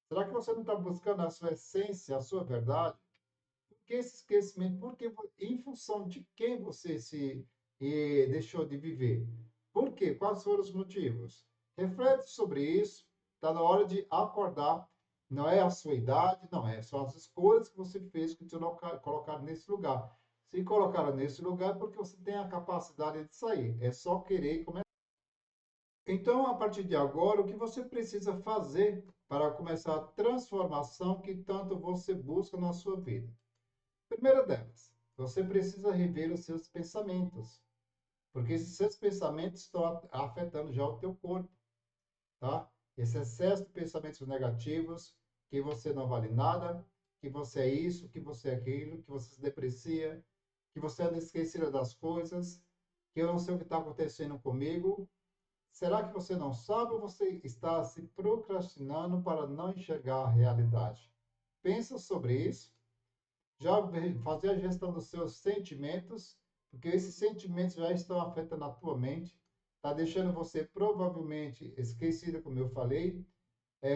Speaker 1: Será que você não está buscando a sua essência, a sua verdade? Por que esse esquecimento? Porque em função de quem você se deixou de viver? Por quê? Quais foram os motivos? Reflete sobre isso. Está na hora de acordar. Não é a sua idade, não é. São as escolhas que você fez que te colocaram nesse lugar. Se colocaram nesse lugar é porque você tem a capacidade de sair. É só querer começar. Então, a partir de agora, o que você precisa fazer para começar a transformação que tanto você busca na sua vida? Primeira delas, você precisa rever os seus pensamentos, porque esses seus pensamentos estão afetando já o teu corpo, tá? Esse excesso de pensamentos negativos, que você não vale nada, que você é isso, que você é aquilo, que você se deprecia, que você anda esquecida das coisas, que eu não sei o que está acontecendo comigo. Será que você não sabe ou você está se procrastinando para não enxergar a realidade? Pensa sobre isso, já fazer a gestão dos seus sentimentos, porque esses sentimentos já estão afetando a tua mente, está deixando você provavelmente esquecida, como eu falei.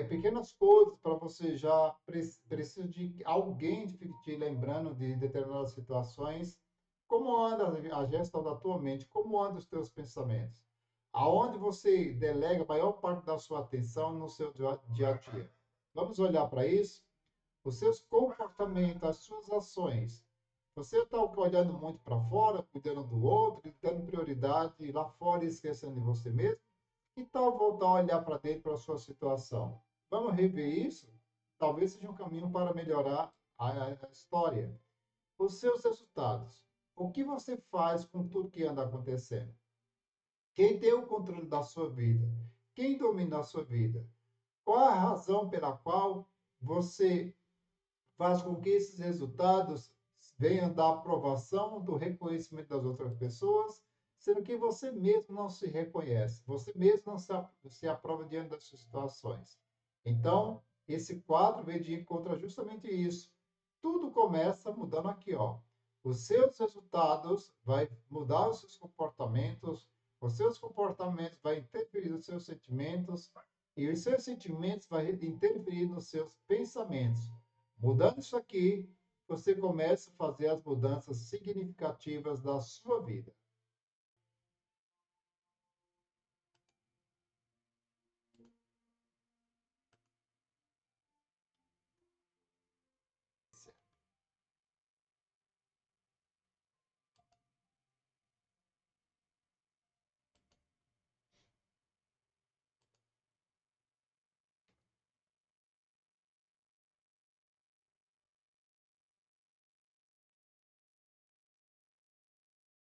Speaker 1: Pequenas coisas para você já precisa de alguém que fique te lembrando de determinadas situações. Como anda a gestão da tua mente? Como andam os teus pensamentos? Aonde você delega a maior parte da sua atenção no seu dia a dia? Vamos olhar para isso? Os seus comportamentos, as suas ações. Você está olhando muito para fora, cuidando do outro, dando prioridade lá fora e esquecendo de você mesmo? Que tal voltar a olhar para dentro para a sua situação? Vamos rever isso? Talvez seja um caminho para melhorar a história. Os seus resultados. O que você faz com tudo que anda acontecendo? Quem tem o controle da sua vida? Quem domina a sua vida? Qual a razão pela qual você faz com que esses resultados venham da aprovação, do reconhecimento das outras pessoas, sendo que você mesmo não se reconhece, você mesmo não se aprova diante das suas situações. Então, esse quadro vem de encontro a justamente isso. Tudo começa mudando aqui, ó. Os seus resultados vai mudar os seus comportamentos vai interferir nos seus sentimentos e os seus sentimentos vai interferir nos seus pensamentos. Mudando isso aqui, você começa a fazer as mudanças significativas da sua vida.